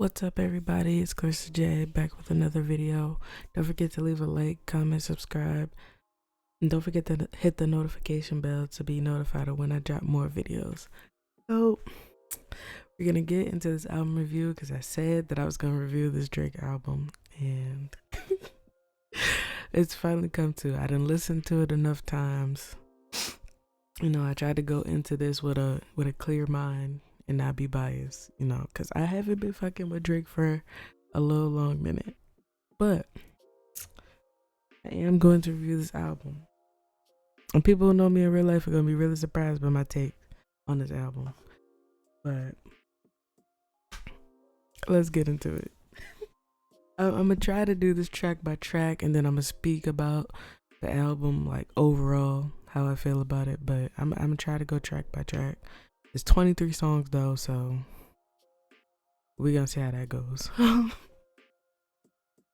What's up, everybody? It's Clarissa J back with another video. Don't forget to leave a like, comment, subscribe, and don't forget to hit the notification bell to be notified of when I drop more videos. So, we're gonna get into this album review because I said that I was gonna review this Drake album, and it's finally come to. I didn't listen to it enough times. I tried to go into this with a clear mind and not be biased, because I haven't been fucking with Drake for a little long minute. But I am going to review this album. And people who know me in real life are going to be really surprised by my take on this album. But let's get into it. I'm going to try to do this track by track, and then I'm going to speak about the album, like overall, how I feel about it. But I'm going to try to go track by track. It's 23 songs though, so we're gonna see how that goes.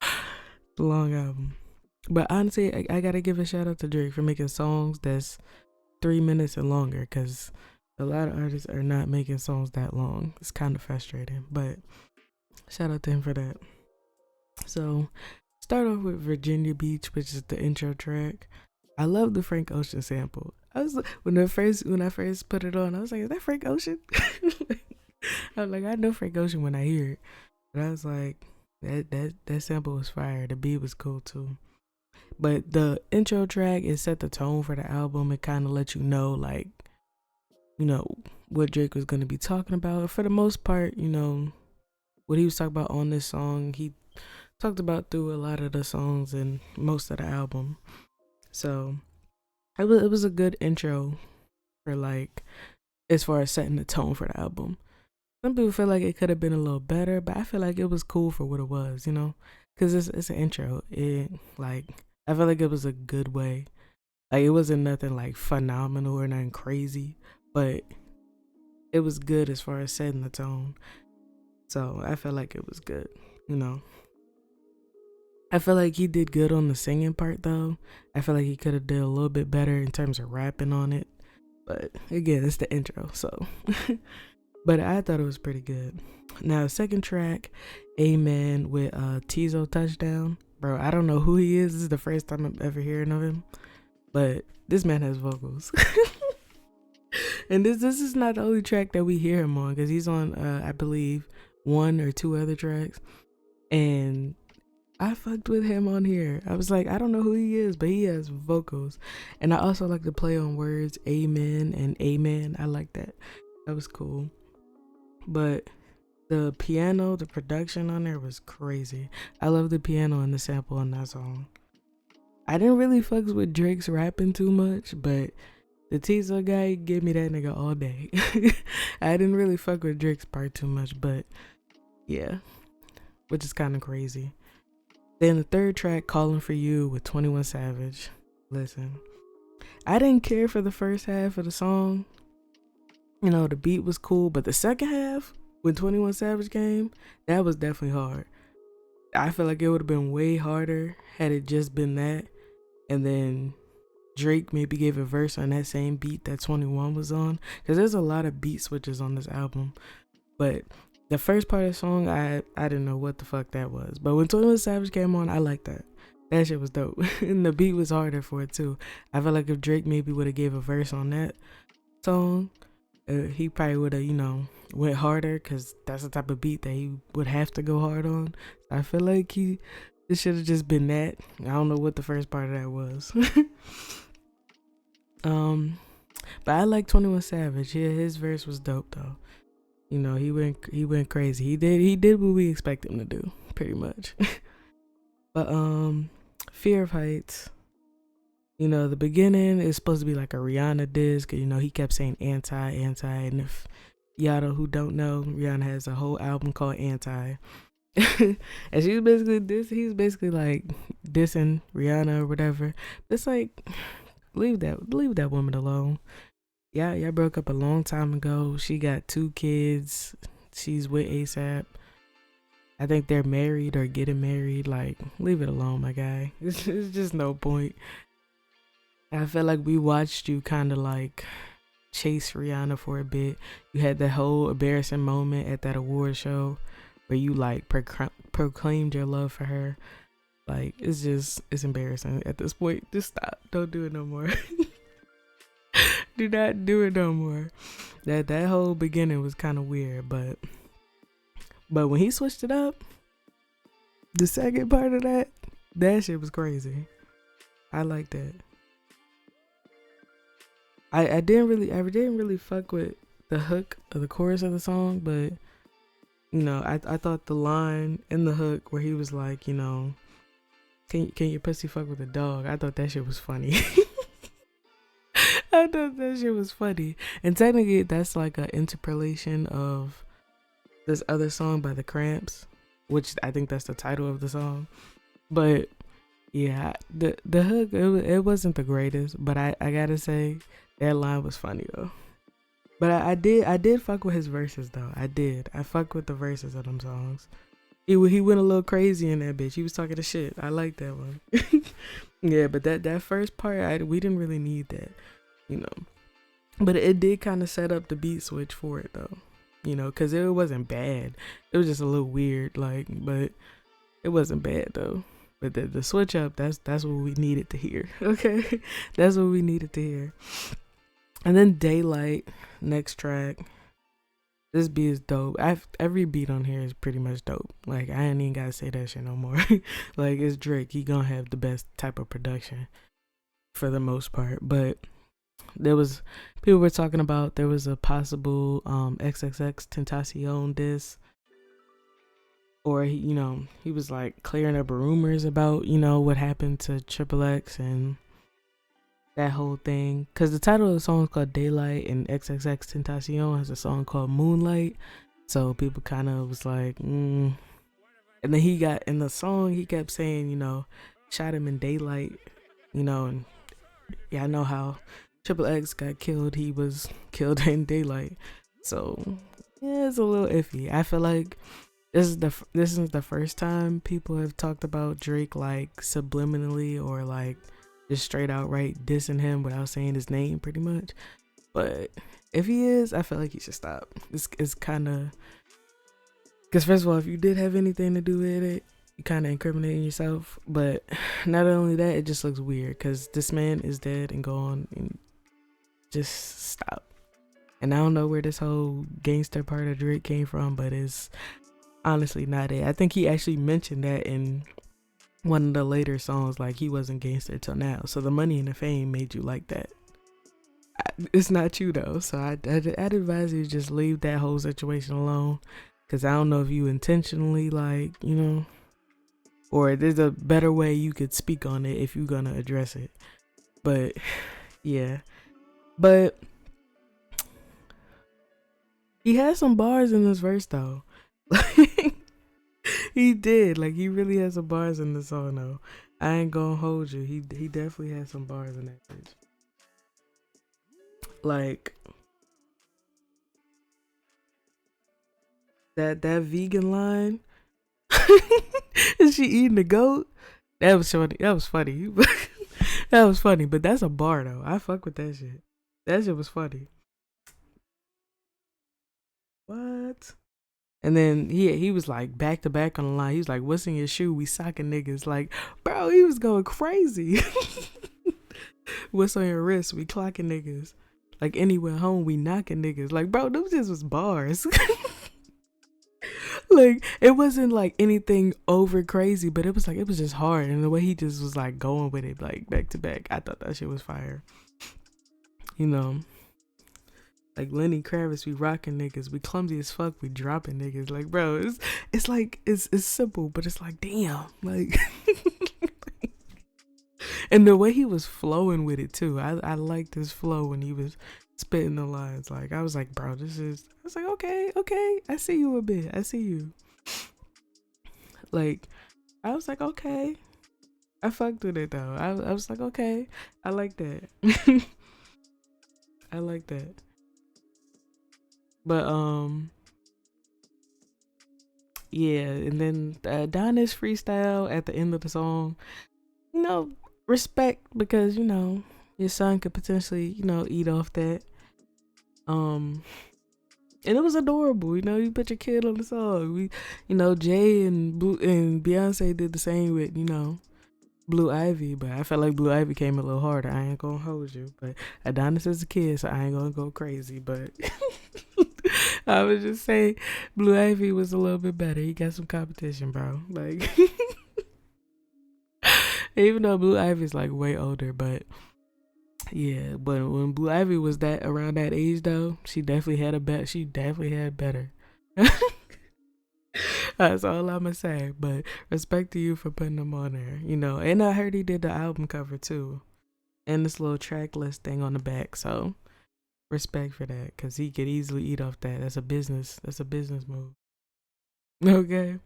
It's a long album. But honestly, I gotta give a shout out to Drake for making songs that's 3 minutes and longer, because a lot of artists are not making songs that long. It's kind of frustrating, but shout out to him for that. So, start off with Virginia Beach, which is the intro track. I love the Frank Ocean sample. I was when I first put it on, I was like, "Is that Frank Ocean?" I was like, I know Frank Ocean when I hear it, but I was like, that sample was fire. The beat was cool too. But the intro track, it set the tone for the album. It kind of let you know, like, what Drake was gonna be talking about. For the most part, what he was talking about on this song, he talked about through a lot of the songs and most of the album. So it was a good intro for, like, as far as setting the tone for the album. Some people feel like it could have been a little better, but I feel like it was cool for what it was, because it's an intro. I feel like it was a good way. Like, it wasn't nothing like phenomenal or nothing crazy, but it was good as far as setting the tone. So I felt like it was good, I feel like he did good on the singing part though. I feel like he could have did a little bit better in terms of rapping on it. But again, it's the intro, so. But I thought it was pretty good. Now, second track, Amen with Tizo Touchdown. Bro, I don't know who he is. This is the first time I'm ever hearing of him. But this man has vocals. And this is not the only track that we hear him on, because he's on, I believe, 1 or 2 other tracks. And I fucked with him on here. I was like, I don't know who he is, but he has vocals. And I also like to play on words, amen and amen. I like that. That was cool. But the piano, the production on there was crazy. I love the piano and the sample on that song. I didn't really fuck with Drake's rapping too much, but the Tizo guy gave me that nigga all day. I didn't really fuck with Drake's part too much, but yeah, which is kind of crazy. Then the third track, Calling For You with 21 Savage. Listen, I didn't care for the first half of the song. The beat was cool, but the second half, when 21 Savage came, that was definitely hard. I feel like it would have been way harder had it just been that. And then Drake maybe gave a verse on that same beat that 21 was on. Because there's a lot of beat switches on this album. But the first part of the song, I didn't know what the fuck that was. But when 21 Savage came on, I liked that. That shit was dope. And the beat was harder for it too. I feel like if Drake maybe would have gave a verse on that song, he probably would have, went harder, because that's the type of beat that he would have to go hard on. I feel like it should have just been that. I don't know what the first part of that was. But I like 21 Savage. Yeah, his verse was dope though. He went crazy. He did what we expect him to do, pretty much. But Fear of Heights. The beginning is supposed to be like a Rihanna disc. He kept saying anti. And if y'all who don't know, Rihanna has a whole album called Anti. And he's basically like dissing Rihanna or whatever. It's like, leave that woman alone. Y'all broke up a long time ago. She got 2 kids. She's with ASAP. I think they're married or getting married. Like, leave it alone, my guy. It's just no point. I feel like we watched you kind of like chase Rihanna for a bit. You had that whole embarrassing moment at that award show where you like proclaimed your love for her. Like it's embarrassing at this point. Just stop. Don't do it no more. Do not do it no more. That whole beginning was kind of weird, but when he switched it up, the second part of that shit was crazy. I like that. I didn't really fuck with the hook of the chorus of the song, but you know, I thought the line in the hook where he was like, you know, can your pussy fuck with a dog? I thought that shit was funny. I thought that shit was funny. And technically that's like an interpolation of this other song by the Cramps, which I think that's the title of the song. But yeah, the hook, it wasn't the greatest, but I gotta say that line was funny though. But I did fuck with his verses though. I fuck with the verses of them songs. He went a little crazy in that bitch. He was talking to shit. I like that one. Yeah, but that first part, we didn't really need that, you know. But it did kind of set up the beat switch for it though, you know, because it wasn't bad. It was just a little weird, like, but it wasn't bad though. But the switch up, that's what we needed to hear. Okay, that's what we needed to hear. And then Daylight, next track. This beat is dope. Every beat on here is pretty much dope. Like, I ain't even gotta say that shit no more. Like, it's Drake. He gonna have the best type of production for the most part. But people were talking about there was a possible XXX Tentacion diss. Or, he was like clearing up rumors about, what happened to Triple X and that whole thing. Because the title of the song is called Daylight, and XXX Tentacion has a song called Moonlight. So people kind of was like, And then in the song, he kept saying, shot him in daylight, and yeah, I know how Triple X got killed. He was killed in daylight. So yeah, it's a little iffy. I feel like this is the first time people have talked about Drake like subliminally or like just straight outright dissing him without saying his name, pretty much. But if he is, I feel like he should stop. It's kind of, because first of all, if you did have anything to do with it, you kind of incriminating yourself. But not only that, it just looks weird because this man is dead and gone, and just stop. And I don't know where this whole gangster part of Drake came from, but it's honestly not it. I think he actually mentioned that in one of the later songs, like he wasn't gangster till now. So the money and the fame made you like that. It's not you though. So I'd advise you to just leave that whole situation alone, because I don't know if you intentionally like, or there's a better way you could speak on it if you're gonna address it. But yeah, but he has some bars in this verse though. He did. Like, he really has some bars in the song though. I ain't gonna hold you. He definitely has some bars in that bitch. Like that vegan line. Is she eating the goat? That was funny. That was funny. That was funny. But that's a bar though. I fuck with that shit. That shit was funny. What? And then he was like back to back on the line. He was like, "What's in your shoe? We socking niggas." Like, bro, he was going crazy. "What's on your wrist? We clocking niggas. Like, anywhere home, we knocking niggas." Like, bro, those just was bars. Like, it wasn't like anything over crazy, but it was just hard. And the way he just was like going with it, like back to back, I thought that shit was fire. Like Lenny Kravitz, we rocking niggas. We clumsy as fuck. We dropping niggas. Like, bro, it's like it's simple, but it's like, damn, like. And the way he was flowing with it too, I liked his flow when he was spitting the lines. Like, I was like, bro, I was like, okay, I see you a bit. I see you. Like, I was like, okay, I fucked with it though. I was like, okay, I like that. I like that. But yeah, and then Donna's freestyle at the end of the song, respect, because your son could potentially eat off that. And it was adorable, you know. You put your kid on the song. Jay and Beyonce did the same with, Blue Ivy, but I felt like Blue Ivy came a little harder. I ain't gonna hold you, but Adonis is a kid, so I ain't gonna go crazy. But I was just saying, Blue Ivy was a little bit better. He got some competition, bro. Like, even though Blue Ivy's like way older, but yeah. But when Blue Ivy was around that age, though, she definitely had a bet. She definitely had better. That's all I'ma say. But respect to you for putting them on there, And I heard he did the album cover too, and this little track list thing on the back. So respect for that, cause he could easily eat off that. That's a business move. Okay.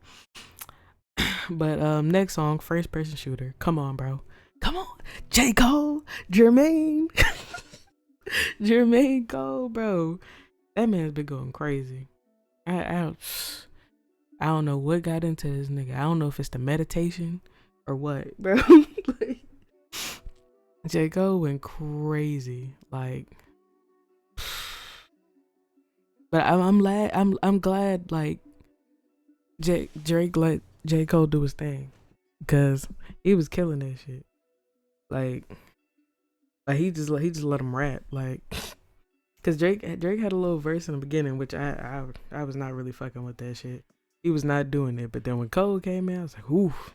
But next song, First Person Shooter. Come on, bro. Come on, J. Cole, Jermaine, Jermaine Cole, bro. That man's been going crazy. I don't know what got into this nigga. I don't know if it's the meditation or what, bro. Like, J. Cole went crazy, like. But I'm glad like Drake let J. Cole do his thing, because he was killing that shit. Like he just let him rap, like. Cause Drake had a little verse in the beginning, which I was not really fucking with that shit. He was not doing it, but then when Cole came in, I was like, oof,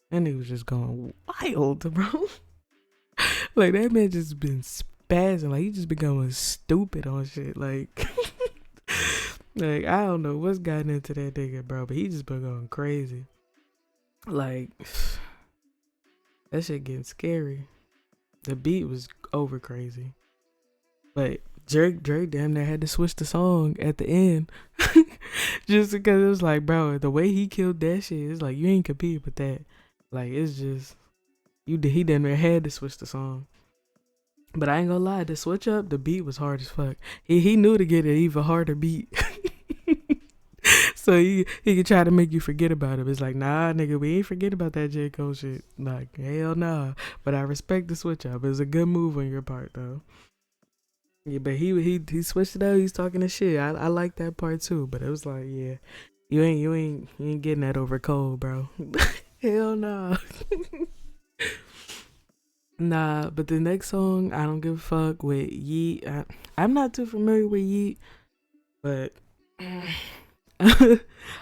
and he was just going wild, bro. Like, that man just been spazzing, like he just been going stupid on shit, like. Like, I don't know what's gotten into that nigga, bro, but he just been going crazy. Like, that shit getting scary. The beat was over crazy, but Drake damn near had to switch the song at the end. Just because it was like, bro, the way he killed that shit, it's like, you ain't compete with that. Like, it's just, he damn near had to switch the song. But I ain't gonna lie, the switch up, the beat was hard as fuck. He knew to get an even harder beat. So he could try to make you forget about it. It's like, nah, nigga, we ain't forget about that J. Cole shit. Like, hell nah. But I respect the switch up. It was a good move on your part, though. Yeah, but he switched it up. He's talking the shit. I like that part too. But it was like, yeah, you ain't getting that over Cole, bro. Hell nah. Nah, but the next song, I don't give a fuck, with Yeat. I'm not too familiar with Yeat, but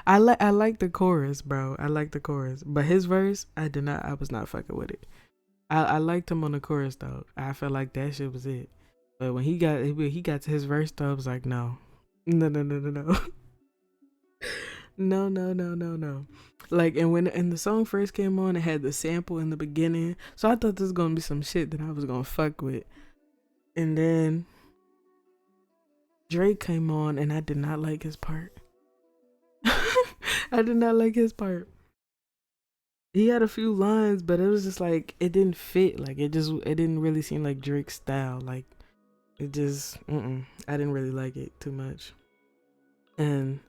I like the chorus, bro. I like the chorus, but his verse, I was not fucking with it. I liked him on the chorus though. I felt like that shit was it. But when he got to his verse though, I was like, no. No. No. Like, and when the song first came on, it had the sample in the beginning. So I thought this was gonna be some shit that I was gonna fuck with. And then Drake came on, and I did not like his part. I did not like his part. He had a few lines, but it was just like, it didn't fit. Like, it didn't really seem like Drake's style. Like, it just, I didn't really like it too much. And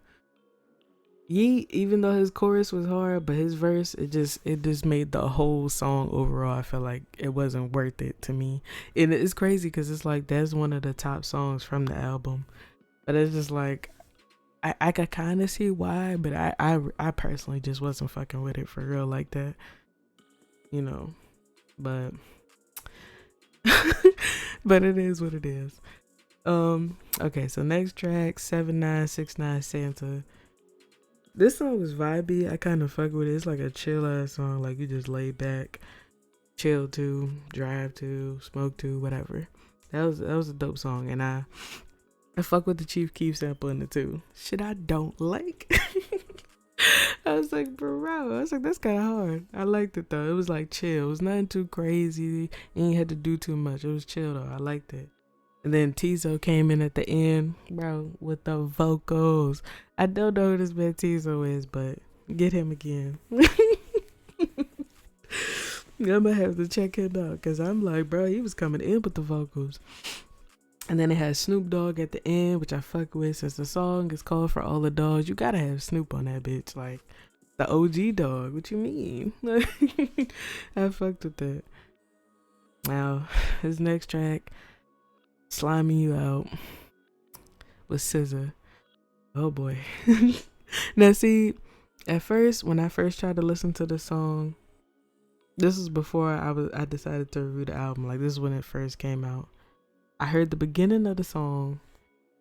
Yeat, even though his chorus was hard, but his verse, it just made the whole song overall, I felt like it wasn't worth it to me. And it's crazy because it's like, that's one of the top songs from the album. But it's just like, I could kind of see why, but I personally just wasn't fucking with it for real like that, but but it is what it is. Okay, so next track, 7969 Santa. This song was vibey. I kind of fuck with it. It's like a chill ass song, like you just lay back, chill to, drive to, smoke to, whatever. That was a dope song, and I fuck with the Chief Keef sample in it too. Shit I don't like. I was like, bro, I was like, that's kind of hard. I liked it though. It was like chill. It was nothing too crazy. You ain't had to do too much. It was chill though. I liked it. And then Tizo came in at the end, bro, with the vocals. I don't know who this man Tizo is, but get him again. I'm gonna have to check him out, because I'm like, bro, he was coming in with the vocals. And then it had Snoop Dogg at the end, which I fuck with, since the song is called For All the Dogs. You gotta have Snoop on that bitch, like the OG dog. What you mean? I fucked with that. Now, his next track, Sliming You Out, with SZA. Oh boy. Now see, at first when I first tried to listen to the song, this was before I decided to review the album. Like this is when it first came out. I heard the beginning of the song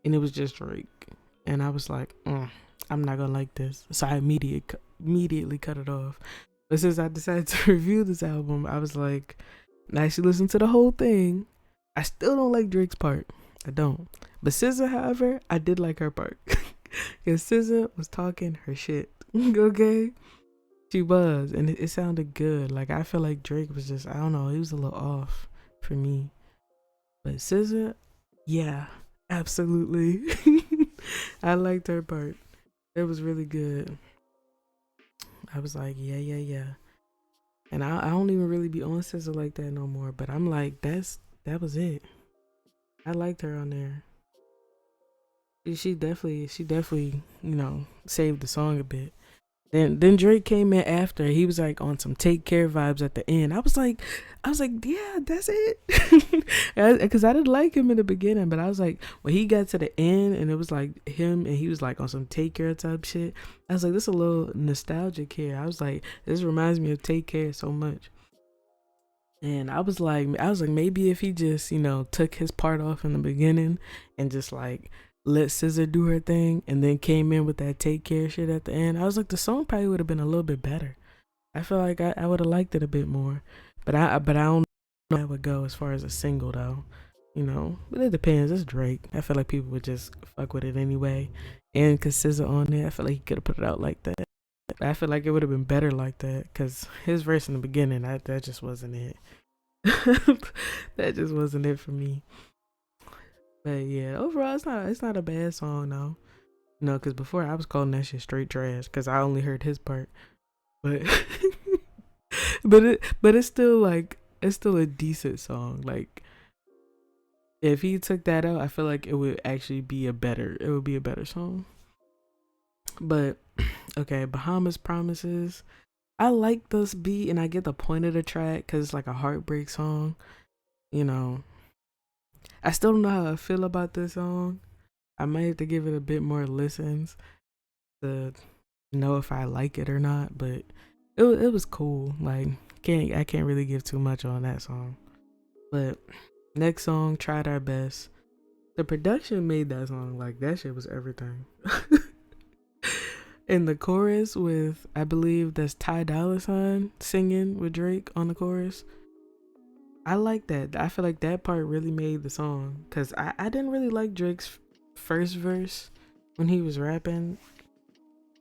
and it was just Drake, and I was like, I'm not gonna like this. So I immediately cut it off. But since I decided to review this album, I was like, and I actually listened to the whole thing. I still don't like Drake's part. I don't. But SZA, however, I did like her part. Because SZA was talking her shit. Okay? She was. And it sounded good. Like, I feel like Drake was just, I don't know, he was a little off for me. But SZA, yeah, absolutely. I liked her part. It was really good. I was like, yeah. And I don't even really be on SZA like that no more. But I'm like, that was it. I liked her on there. She definitely, saved the song a bit. Then Drake came in after. He was like on some Take Care vibes at the end. I was like, yeah, that's it. Because I didn't like him in the beginning, but I was like, when he got to the end and it was like him and he was like on some Take Care type shit, I was like, this is a little nostalgic here. I was like, this reminds me of Take Care so much. And I was like, maybe if he just, took his part off in the beginning and just like let SZA do her thing and then came in with that Take Care shit at the end, I was like, the song probably would have been a little bit better. I feel like I would have liked it a bit more. But I don't know how it would go as far as a single though. But it depends. It's Drake. I feel like people would just fuck with it anyway. And cause SZA on it, I feel like he could have put it out like that. I feel like it would have been better like that, because his verse in the beginning, that just wasn't it. That just wasn't it for me. But yeah, overall, it's not a bad song though. Because before I was calling that shit straight trash because I only heard his part. But but it's still like it's still a decent song. Like if he took that out, I feel like it would actually be a better song. But okay, Bahamas Promises. I like this beat and I get the point of the track because it's like a heartbreak song. I still don't know how I feel about this song. I might have to give it a bit more listens to know if I like it or not. But it was cool. Like I can't really give too much on that song. But next song, Tried Our Best. The production made that song, like that shit was everything. In the chorus with, I believe that's Ty Dolla $ign singing with Drake on the chorus. I like that. I feel like that part really made the song, because I didn't really like Drake's first verse when he was rapping,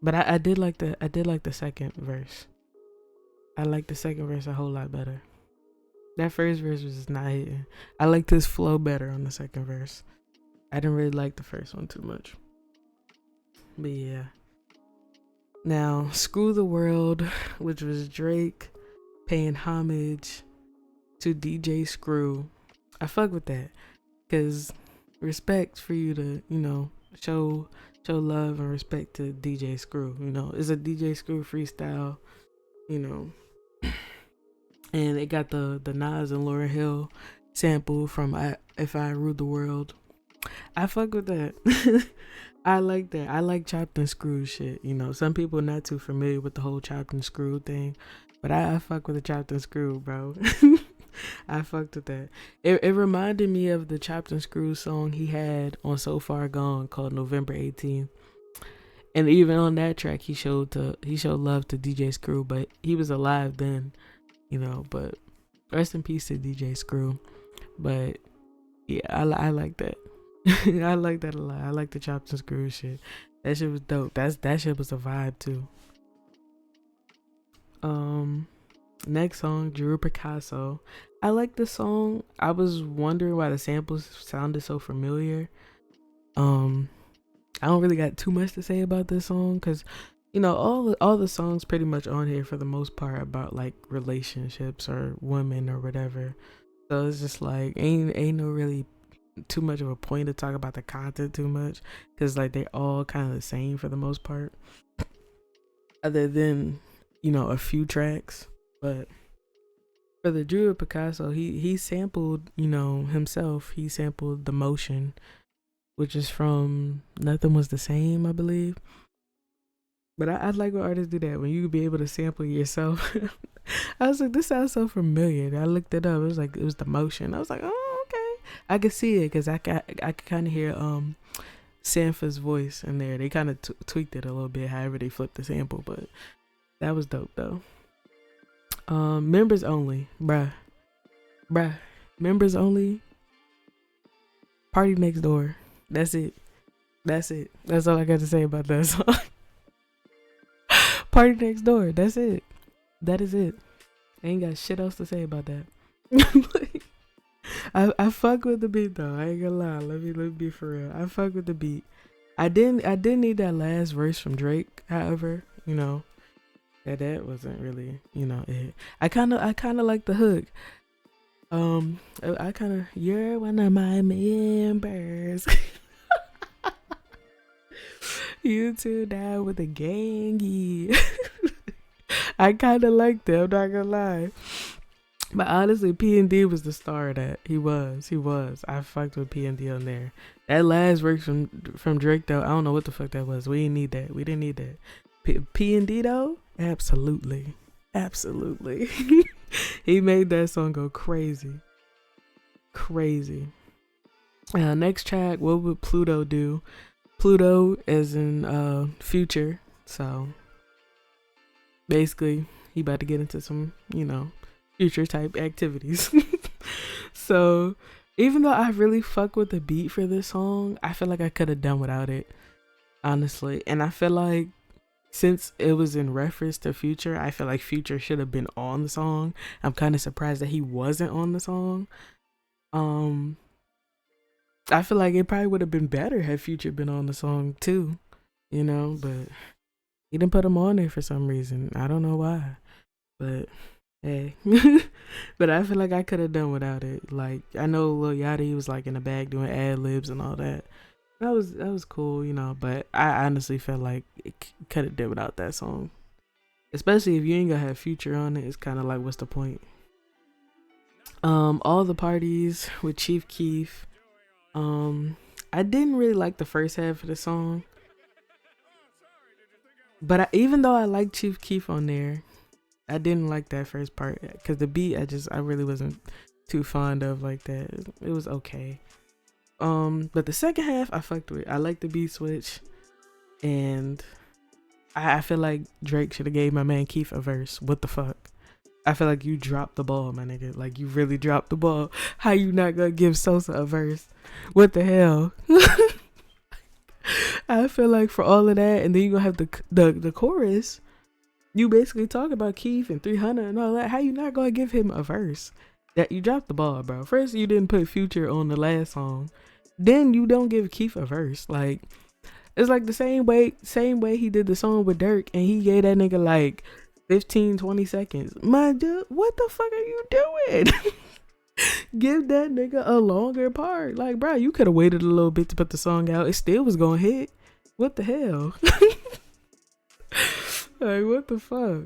but I did like the second verse. I like the second verse a whole lot better. That first verse was just not hitting. I liked his flow better on the second verse. I didn't really like the first one too much. But yeah. Now, Screw the World, which was Drake paying homage to DJ Screw. I fuck with that, because respect for you to, show love and respect to DJ Screw. It's a DJ Screw freestyle, and it got the Nas and Lauryn Hill sample from If I Ruled the World. I fuck with that. I like that. I like chopped and screwed shit. Some people are not too familiar with the whole chopped and screwed thing, but I fuck with the chopped and screwed, bro. I fucked with that. It reminded me of the chopped and screwed song he had on So Far Gone called November 18th. And even on that track, he showed love to DJ Screw, but he was alive then, But rest in peace to DJ Screw. But yeah, I like that. I like that a lot. I like the chopped and screw shit. That shit was dope. That shit was a vibe too. Next song, Drew Picasso. I like the song. I was wondering why the samples sounded so familiar. I don't really got too much to say about this song, because all the songs pretty much on here for the most part about like relationships or women or whatever. So it's just like ain't no really too much of a point to talk about the content too much, because like they all kind of the same for the most part, other than a few tracks. But for the Drew Picasso, he sampled himself. He sampled The Motion which is from Nothing Was the Same, I believe. But I like when artists do that, when you be able to sample yourself. I was like, this sounds so familiar. I looked it up. It was like, it was the motion. I was like, oh, okay. I could see it because I could kind of hear Sanfa's voice in there. They kind of tweaked it a little bit, however they flipped the sample, but that was dope though. Members only, bruh. Members only. Party Next Door. That's it. That's all I got to say about that song. Party Next Door. That's it. That is it. I ain't got shit else to say about that. I fuck with the beat though. I ain't gonna lie. Let me be for real. I fuck with the beat. I didn't need that last verse from Drake. However, that wasn't really it. I kind of like the hook. I kind of, you're one of my members. You two down with the gangy. I kind of liked it. I'm not gonna lie. But honestly, P&D was the star of that. He was. I fucked with P&D on there. That last verse from Drake though, I don't know what the fuck that was. We didn't need that. P&D though, absolutely. He made that song go crazy. Next track, what would Pluto do? Pluto is in Future, so basically he about to get into some Future type activities. So even though I really fuck with the beat for this song, I feel like I could have done without it, honestly. And I feel like since it was in reference to Future, I feel like Future should have been on the song. I'm kind of surprised that he wasn't on the song. I feel like it probably would have been better had Future been on the song too, but he didn't put him on there for some reason. I don't know why, but hey. But I feel like I could have done without it. Like, I know Lil Yachty was like in the bag doing ad libs and all that. That was cool, but I honestly felt like it could have done without that song. Especially if you ain't gonna have Future on it, it's kind of like, what's the point? All the Parties with Chief Keef. I didn't really like the first half of the song, but even though I liked Chief Keef on there, I didn't like that first part because the beat I really wasn't too fond of like that. It was okay. But the second half I fucked with. I like the beat switch, and I feel like Drake should have gave my man Keith a verse. What the fuck? I feel like you dropped the ball, my nigga. Like, you really dropped the ball. How you not gonna give Sosa a verse? What the hell? I feel like for all of that, and then you gonna have the chorus. You basically talk about Keith and 300 and all that. How you not gonna give him a verse? That you dropped the ball, bro. First, you didn't put Future on the last song. Then you don't give Keith a verse. Like, it's like the same way he did the song with Dirk, and he gave that nigga like 15-20 seconds. My dude, what the fuck are you doing? Give that nigga a longer part. Like, bro, you could have waited a little bit to put the song out. It still was gonna hit. What the hell? Like, what the fuck?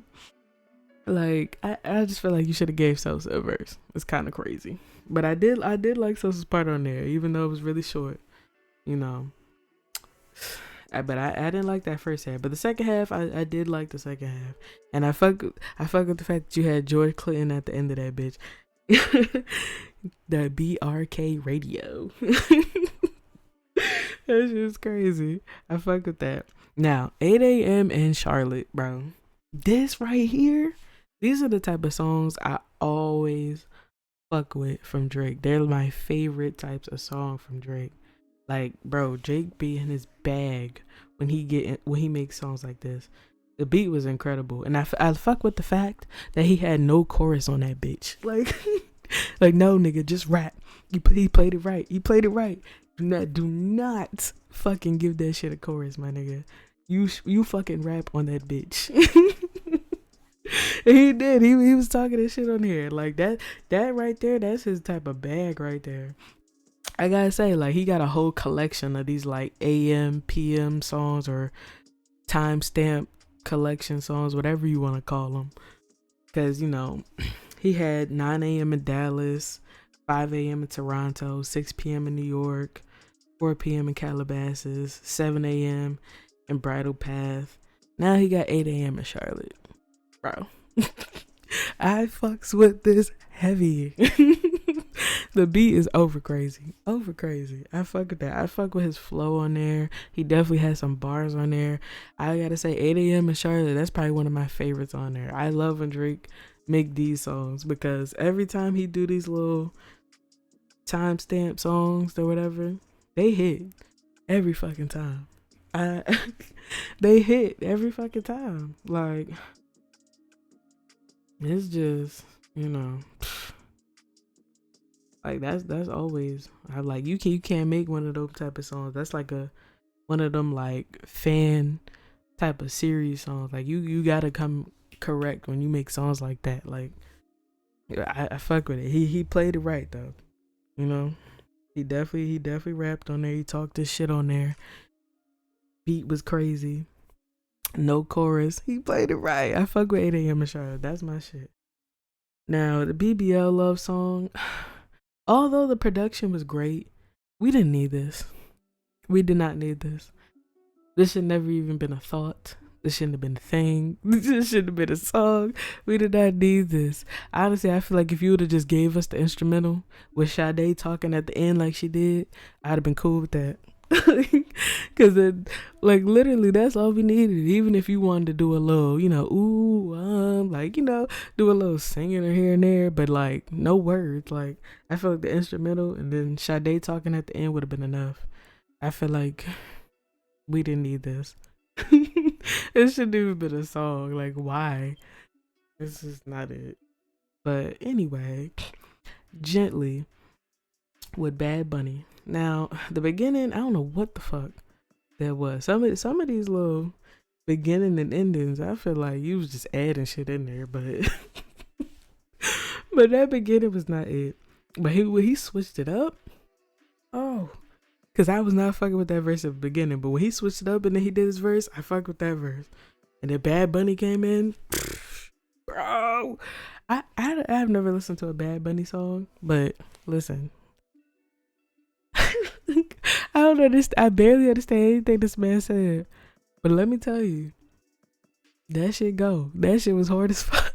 Like, I just feel like you should have gave Sosa a verse. It's kind of crazy. But I did like Sosa's part on there, even though it was really short. But I didn't like that first half. But the second half, I did like the second half. And I fuck with the fact that you had George Clinton at the end of that bitch. The BRK radio. That's just crazy. I fuck with that. Now, 8 a.m. in Charlotte, bro. This right here, these are the type of songs I always fuck with from Drake. They're my favorite types of song from Drake. Like, bro, Drake be in his bag when he makes songs like this. The beat was incredible, and I fuck with the fact that he had no chorus on that bitch. Like, no, nigga, just rap. He played it right. Do not fucking give that shit a chorus, my nigga. You fucking rap on that bitch. He did. He was talking that shit on here. Like, that right there, that's his type of bag right there. I gotta say, like, he got a whole collection of these like AM, PM songs or timestamp collection songs, whatever you want to call them. Because, he had 9 a.m. in Dallas, 5 a.m. in Toronto, 6 p.m. in New York, 4 p.m. in Calabasas, 7 a.m. in Bridle Path. Now he got 8 a.m. in Charlotte. Bro. I fucks with this heavy. The beat is over crazy. Over crazy. I fuck with that. I fuck with his flow on there. He definitely has some bars on there. I gotta say 8 a.m. in Charlotte, that's probably one of my favorites on there. I love when Drake make these songs because every time he do these little timestamp songs or whatever, they hit every fucking time. They hit every fucking time. Like, it's just, like that's always, I like, you can't make one of those type of songs. That's like one of them like fan type of series songs. Like you gotta come correct when you make songs like that. Like I fuck with it. He played it right though. He definitely rapped on there. He talked his shit on there. Beat was crazy. No chorus. He played it right. I fuck with 8 a.m. in Charlotte. That's my shit. Now the BBL love song, although the production was great, we didn't need this. We did not need this. This should never even been a thought. This shouldn't have been a thing. This shouldn't have been a song. We did not need this. Honestly, I feel like if you would have just gave us the instrumental with Sade talking at the end like she did, I'd have been cool with that. Because like literally that's all we needed. Even if you wanted to do a little, like, do a little singing or here and there, but like no words. Like I feel like the instrumental and then Sade talking at the end would have been enough. I feel like we didn't need this. It shouldn't even been a song. Like, why? This is not it. But anyway, Gently with Bad Bunny. Now, the beginning, I don't know what the fuck that was. Some of these little beginning and endings, I feel like you was just adding shit in there, but but that beginning was not it. But when he switched it up, because I was not fucking with that verse at the beginning, but when he switched it up and then he did his verse, I fucked with that verse. And then Bad Bunny came in, bro. I've never listened to a Bad Bunny song, but listen. I don't understand. I barely understand anything this man said. But let me tell you, that shit go. That shit was hard as fuck.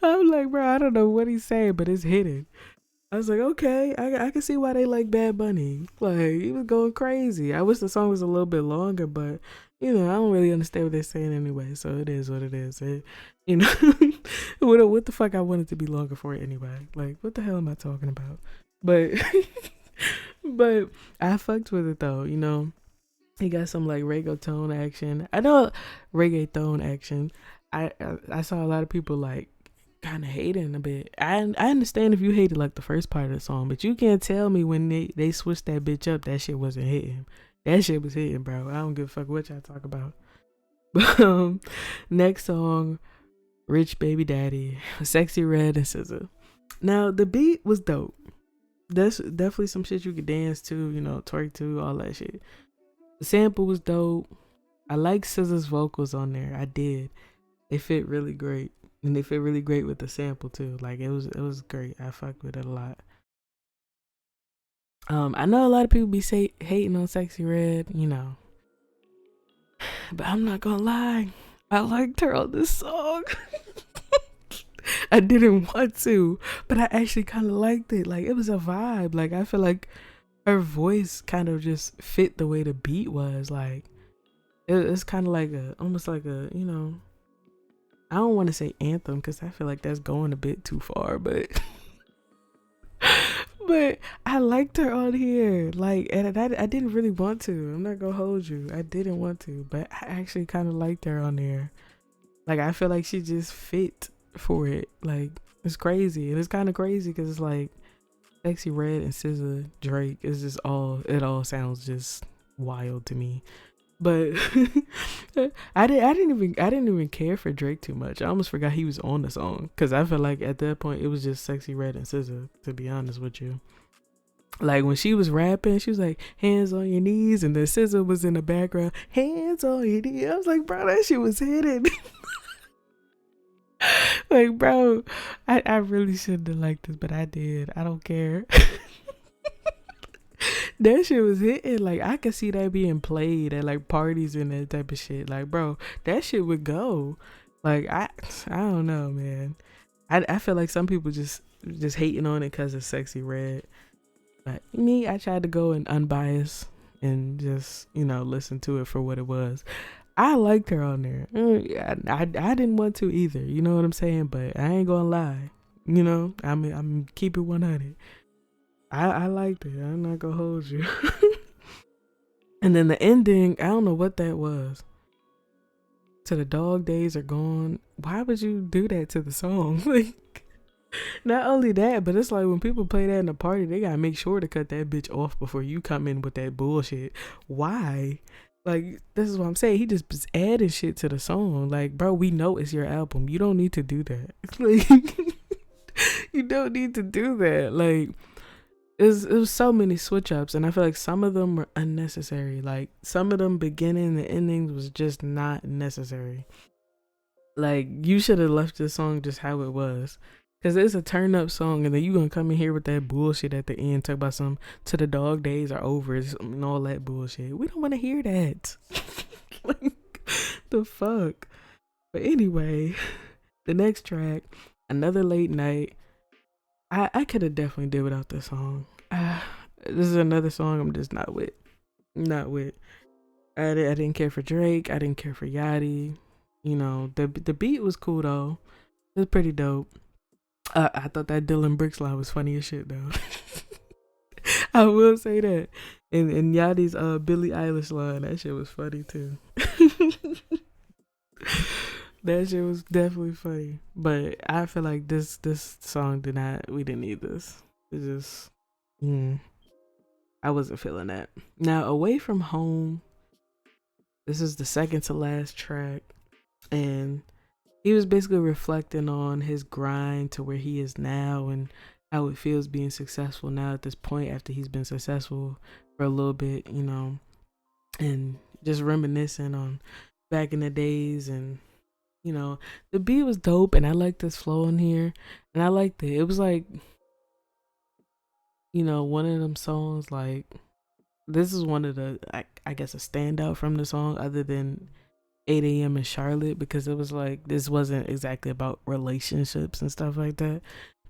I'm like, bro, I don't know what he's saying, but it's hitting. I was like, okay, I can see why they like Bad Bunny. Like, he was going crazy. I wish the song was a little bit longer, but, I don't really understand what they're saying anyway. So it is what it is. What the fuck I wanted to be longer for it anyway. Like, what the hell am I talking about? But, but I fucked with it though, He got some like reggaeton action. I know reggaeton action. I saw a lot of people like kind of hating a bit. I understand if you hated like the first part of the song, but you can't tell me when they switched that bitch up that shit wasn't hitting. That shit was hitting, bro. I don't give a fuck what y'all talk about. Next song, Rich Baby Daddy, Sexy Red and SZA. Now the beat was dope. That's definitely some shit you could dance to, twerk to, all that shit. The sample was dope. I like SZA's vocals on there. I did. They fit really great. And they fit really great with the sample too. Like it was great. I fucked with it a lot. I know a lot of people be hating on Sexy Red, but I'm not gonna lie. I liked her on this song. I didn't want to, but I actually kind of liked it. Like it was a vibe. Like I feel like her voice kind of just fit the way the beat was. Like it's kind of like almost like a, I don't want to say anthem because I feel like that's going a bit too far, but but I liked her on here. Like, and I didn't really want to. I'm not gonna hold you. I didn't want to, but I actually kind of liked her on there. Like, I feel like she just fit for it. Like, it's crazy, and it's kind of crazy because it's like Sexy Red and SZA, Drake. It's just it all sounds just wild to me. But I didn't even care for Drake too much. I almost forgot he was on the song because I felt like at that point it was just Sexy Red and SZA, to be honest with you. Like when she was rapping, she was like, hands on your knees, and then SZA was in the background, hands on your knees. I was like, bro, that shit was hitting. Like, bro, I really shouldn't have liked this, but I did. I don't care. That shit was hitting. Like I could see that being played at like parties and that type of shit. Like, bro, that shit would go. Like I don't know, man. I feel like some people just hating on it because it's Sexy Red. But me, I tried to go and unbiased and just listen to it for what it was. I liked her on there. I didn't want to either. You know what I'm saying? But I ain't gonna lie. I'm keep it 100. I liked it. I'm not gonna hold you. And then the ending, I don't know what that was. To the dog days are gone. Why would you do that to the song? Like, not only that, but it's like when people play that in a party, they gotta make sure to cut that bitch off before you come in with that bullshit. Why? Like, this is what I'm saying. He just adding shit to the song. Like, bro, we know it's your album. You don't need to do that. Like, you don't need to do that. Like, it was so many switch ups, and I feel like some of them were unnecessary. Like, some of them beginning and endings was just not necessary. Like, you should have left the song just how it was. Because it's a turn up song, and then you gonna come in here with that bullshit at the end, talk about some to the dog days are over and all that bullshit. We don't want to hear that. Like, the fuck. But anyway, the next track, Another Late Night. I could have definitely did without this song. This is another song I'm just not with. Not with. I didn't care for Drake. I didn't care for Yachty. The beat was cool though. It was pretty dope. I thought that Dylan Bricks line was funny as shit though. I will say that. And Yachty's Billie Eilish line, that shit was funny too. That shit was definitely funny. But I feel like this song we didn't need this. It just I wasn't feeling that. Now, Away From Home, this is the second to last track, and he was basically reflecting on his grind to where he is now and how it feels being successful now at this point after he's been successful for a little bit, and just reminiscing on back in the days. And the beat was dope, and I liked this flow in here, and I liked it. It was like, one of them songs, like, this is one of the, I guess, a standout from the song other than 8 a.m. in Charlotte, because it was like, this wasn't exactly about relationships and stuff like that.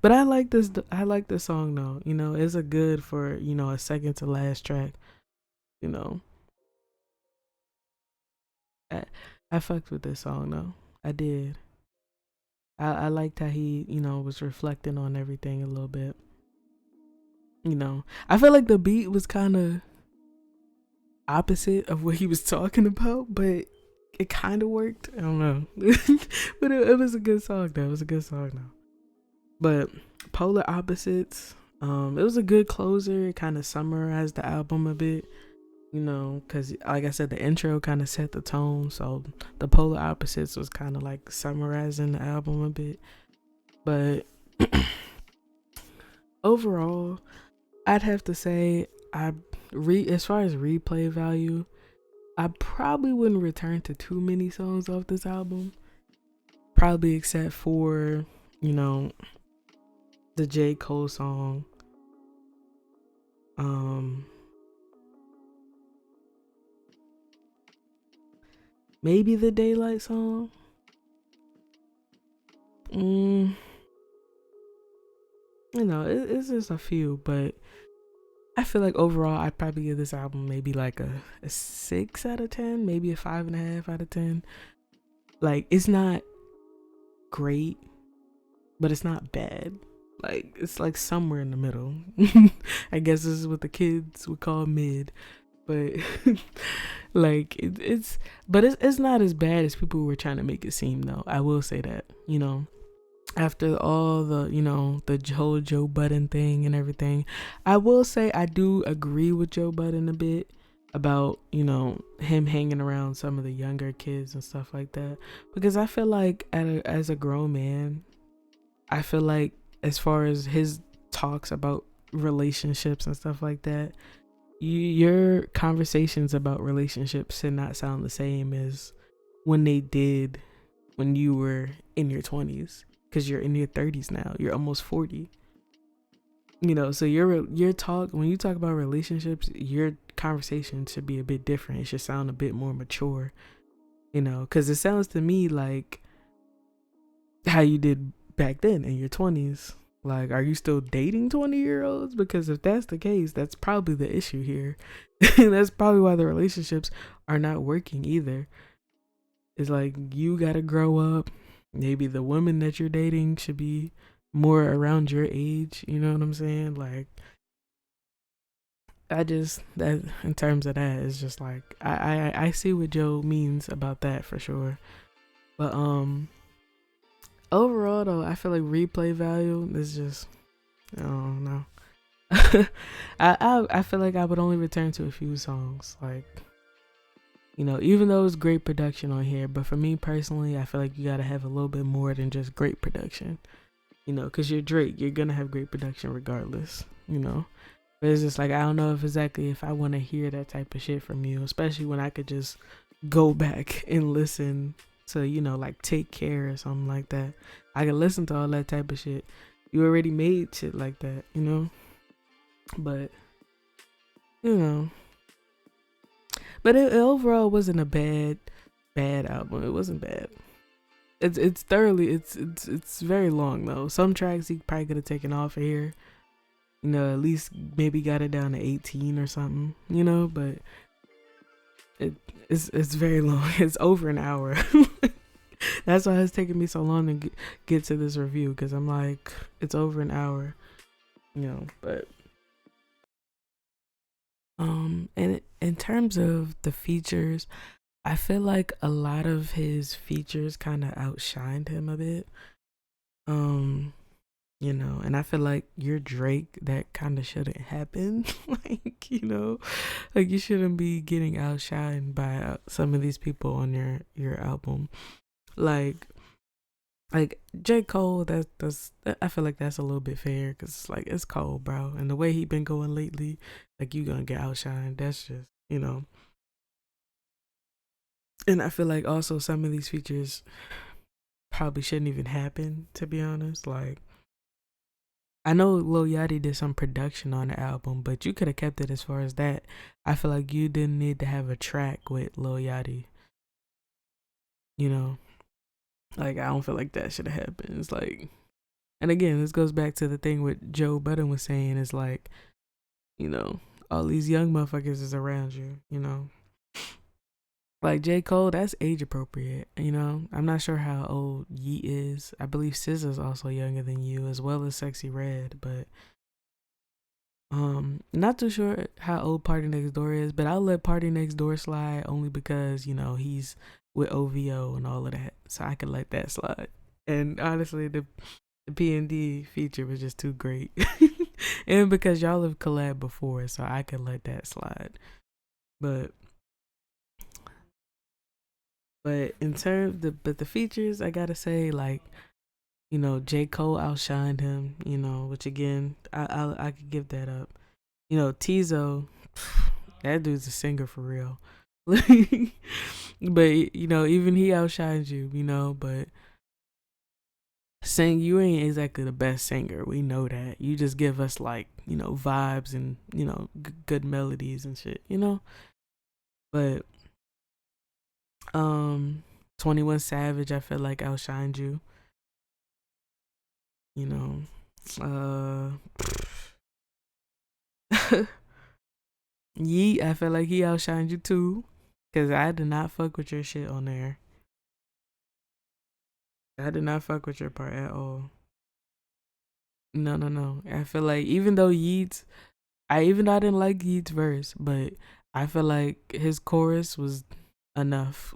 But I like this song though. It's a good for, a second to last track. I fucked with this song though. I did. I liked how he, was reflecting on everything a little bit. I feel like the beat was kind of opposite of what he was talking about, but it kind of worked. I don't know. But it was a good song though. It was a good song though. But Polar Opposites, it was a good closer. It kind of summarized the album a bit. Because like I said, the intro kind of set the tone. So the Polar Opposites was kind of like summarizing the album a bit. But overall, I'd have to say as far as replay value, I probably wouldn't return to too many songs off this album. Probably except for, the J. Cole song. Maybe the Daylight song. It's just a few, but I feel like overall I'd probably give this album maybe like a 6 out of 10, maybe a 5.5 out of 10. Like, it's not great, but it's not bad. Like, it's like somewhere in the middle. I guess this is what the kids would call mid. But like it's not as bad as people were trying to make it seem though. I will say that, after all the, the whole Joe Budden thing and everything, I will say I do agree with Joe Budden a bit about, him hanging around some of the younger kids and stuff like that, because I feel like as a grown man, I feel like as far as his talks about relationships and stuff like that, your conversations about relationships should not sound the same as when they did when you were in your 20s, because you're in your 30s now. You're almost 40. So your talk, when you talk about relationships, your conversation should be a bit different. It should sound a bit more mature, because it sounds to me like how you did back then in your 20s. Like, are you still dating 20-year-olds? Because if that's the case, that's probably the issue here. That's probably why the relationships are not working either. It's like you gotta grow up. Maybe the woman that you're dating should be more around your age. You know what I'm saying? Like, I just, that in terms of that, it's just like I see what Joe means about that for sure. But overall though, I feel like replay value is just, I don't know. I feel like I would only return to a few songs, like, even though it's great production on here, but for me personally, I feel like you gotta have a little bit more than just great production. Because you're Drake, you're gonna have great production regardless. But it's just like, I don't know if I want to hear that type of shit from you, especially when I could just go back and listen to, like Take Care or something like that. I could listen to all that type of shit. You already made shit like that. But, but it overall wasn't a bad album. It wasn't bad. It's thoroughly, it's very long though. Some tracks he probably could have taken off of here. At least maybe got it down to 18 or something, but it's very long. It's over an hour. That's why it's taking me so long to get to this review, because I'm like, it's over an hour, but and in terms of the features, I feel like a lot of his features kind of outshined him a bit. And I feel like you're Drake, that kind of shouldn't happen. Like, like you shouldn't be getting outshined by some of these people on your album. Like J. Cole, that's I feel like that's a little bit fair, because it's like, it's Cole, bro, and the way he been going lately, like, you gonna get outshined. That's just, and I feel like also some of these features probably shouldn't even happen, to be honest. Like, I know Lil Yachty did some production on the album, but you could have kept it as far as that. I feel like you didn't need to have a track with Lil Yachty. Like, I don't feel like that should have happened. It's like, and again, this goes back to the thing what Joe Budden was saying. Is like, all these young motherfuckers is around you. Like J. Cole, that's age appropriate. I'm not sure how old Yeat is. I believe SZA's also younger than you, as well as Sexy Red, but not too sure how old PARTYNEXTDOOR is, but I'll let PARTYNEXTDOOR slide only because, he's with OVO and all of that. So I could let that slide. And honestly, the P&D feature was just too great. And because y'all have collabed before, so I could let that slide. But in terms but the features, I gotta say, like, J. Cole outshined him, which again, I could give that up. Tizo, that dude's a singer for real. But even he outshines you, but you ain't exactly the best singer. We know that. You just give us, like, vibes and good melodies and shit, But 21 Savage, I feel like outshined you. Yeat, I feel like he outshined you too, because I did not fuck with your shit on there. I did not fuck with your part at all. No. I feel like even though I didn't like Yeat's verse, but I feel like his chorus was enough.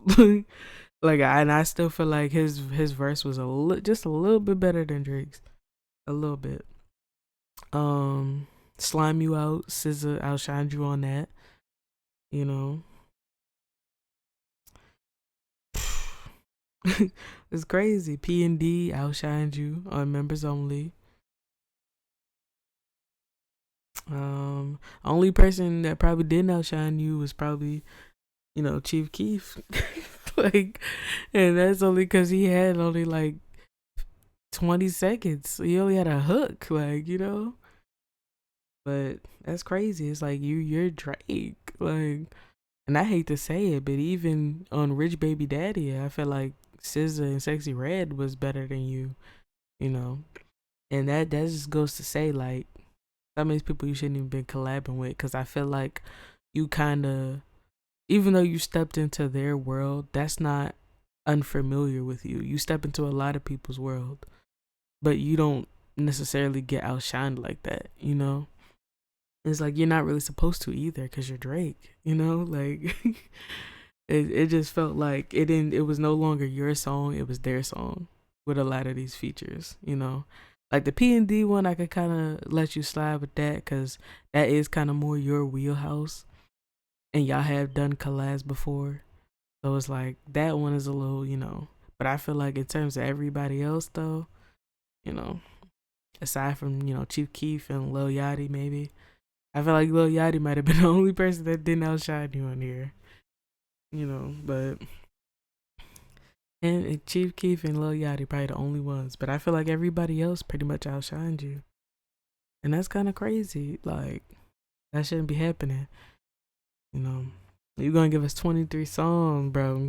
Like, and I still feel like his verse was just a little bit better than Drake's, a little bit. Slime You Out, SZA outshined you on that. It's crazy. P&D outshined you on Members Only. Only person that probably didn't outshine you was probably, Chief Keef. Like, and that's only because he had only like 20 seconds. He only had a hook, like, But that's crazy. It's like you're Drake. Like, and I hate to say it, but even on Rich Baby Daddy, I feel like SZA and Sexy Red was better than you, you know. And that just goes to say, like, some of these people you shouldn't even been collabing with, because I feel like you kind of, even though you stepped into their world, that's not unfamiliar with you. You step into a lot of people's world, but you don't necessarily get outshined like that, you know? It's like you're not really supposed to either because you're Drake, you know? Like it just felt like it was no longer your song, it was their song with a lot of these features, you know? Like the P&D one, I could kind of let you slide with that because that is kind of more your wheelhouse, and y'all have done collabs before. So it's like that one is a little, you know. But I feel like in terms of everybody else though, you know, aside from, you know, Chief Keef and Lil Yachty maybe, I feel like Lil Yachty might have been the only person that didn't outshine you on here, you know. But and Chief Keef and Lil Yachty probably the only ones. But I feel like everybody else pretty much outshined you, and that's kind of crazy. Like that shouldn't be happening, you know. You're gonna give us 23 songs, bro.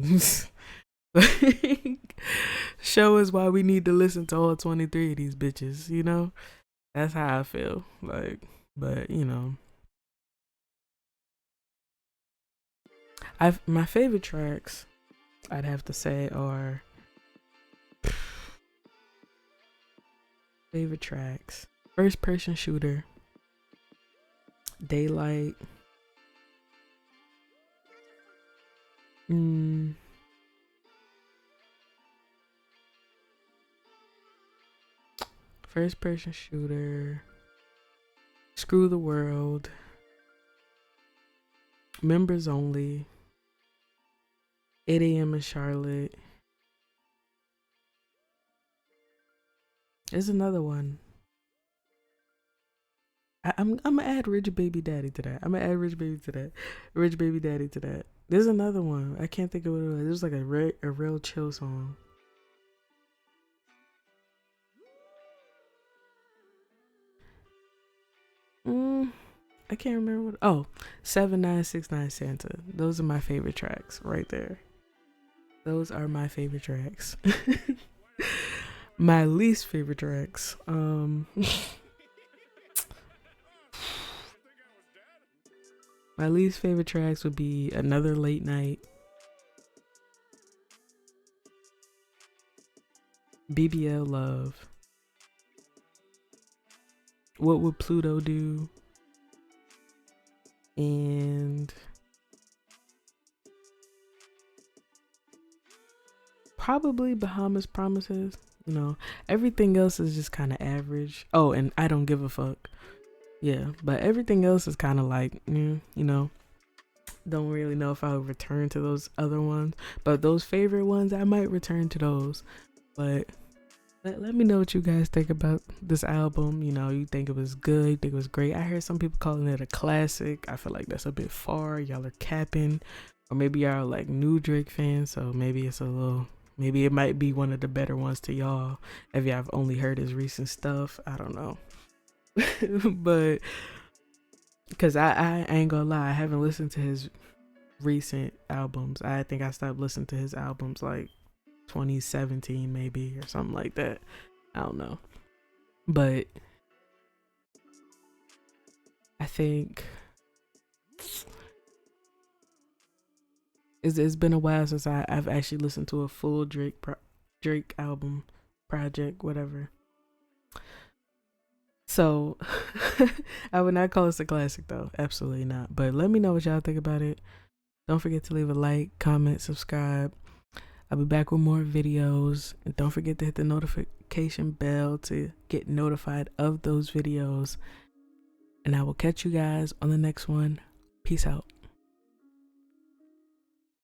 Show us why we need to listen to all 23 of these bitches, you know? That's how I feel. Like, but you know. My favorite tracks, I'd have to say, are favorite tracks. First Person Shooter, Daylight, First Person Shooter, Screw the World, Members Only, 8 a.m. in Charlotte. There's another one. I'm gonna add Rich Baby Daddy to that. Rich Baby Daddy to that. There's another one. I can't think of what it was. It was like a real chill song. I can't remember what. Oh, 7969 Santa. Those are my favorite tracks right there. Those are my favorite tracks. My least favorite tracks. My least favorite tracks would be Another Late Night, BBL Love, What Would Pluto Do, and probably Bahamas Promises. You know, everything else is just kind of average. Oh, and I Don't Give a Fuck. Yeah, but everything else is kind of like, you know, don't really know if I'll return to those other ones. But those favorite ones, I might return to those. But let me know what you guys think about this album. You know, you think it was good, you think it was great. I heard some people calling it a classic. I feel like that's a bit far. Y'all are capping. Or maybe y'all are like new Drake fans, so maybe it's a little, maybe it might be one of the better ones to y'all if y'all have only heard his recent stuff. I don't know. But because I ain't gonna lie, I haven't listened to his recent albums. I think I stopped listening to his albums like 2017 maybe or something like that. I don't know. But I think it's been a while since I've actually listened to a full Drake album, project, whatever. So I would not call this a classic though. Absolutely not. But let me know what y'all think about it. Don't forget to leave a like, comment, subscribe. I'll be back with more videos. And don't forget to hit the notification bell to get notified of those videos. And I will catch you guys on the next one. Peace out.